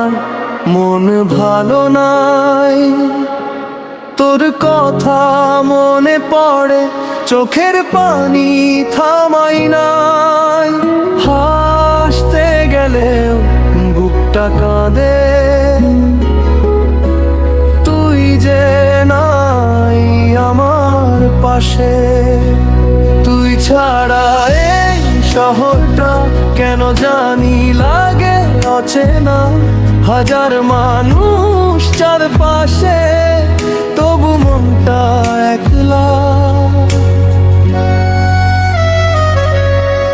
আমার মন ভালো নাই। তোর কথা মনে পড়ে, চোখের পানি থামাই নাই। হাসতে গেলেও বুকটা কাঁদে, তুই যে নাই আমার পাশে। তুই ছাড়া এই শহরটা কেন জানি লাগে অচেনা। হাজার মানুষ চারপাশে, তবু মনটা একলা।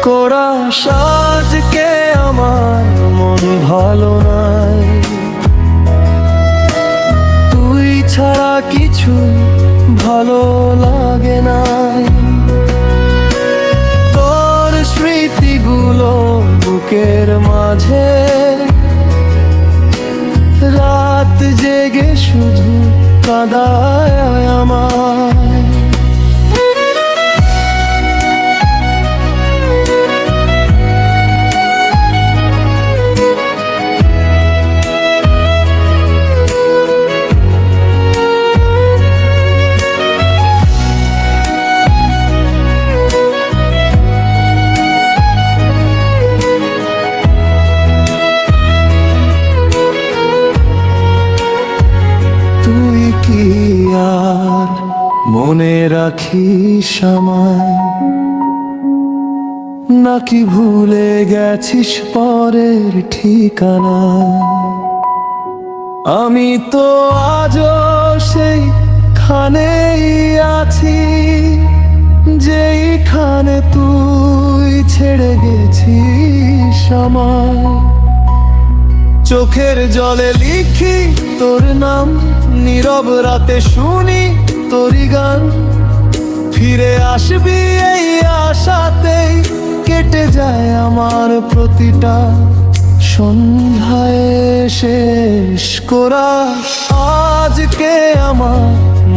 কোরা সাজকে আমার মন ভালো নাই। তুই ছাড়া কিছু ভালো লাগে না। তোর স্মৃতিগুলো বুকের মাঝে, রাত জেগে শুধু কাঁদায় আমায়। তুই কি আর মনে রাখিস আমায়, নাকি ভুলে গেছিস পরের ঠিকানা? আমি তো আজও সেইখানেই আছি, যেইখানে তুই ছেড়ে গেছিস আমায়। চোখের জলে লিখি তোর নাম, নীরব রাতে শুনি তোরই গান। ফিরে আসবি এই আশাতেই কেটে যায় আমার প্রতিটা সন্ধ্যায়। শেষ করা আজকে আমার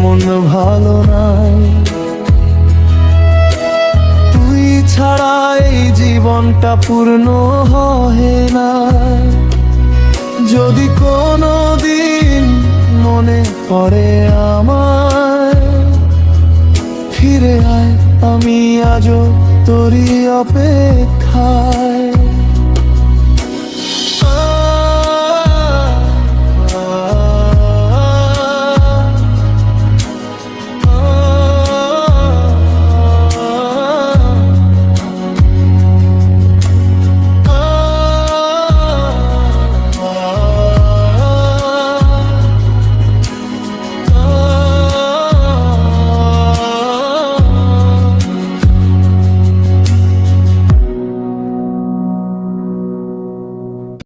মন ভালো নাই। তুই ছাড়া এই জীবনটা পূর্ণ হয় না। যদি কোনো দিন মনে পড়ে আমায়, ফিরে আয়, আমি আজও তোরই অপেক্ষায়।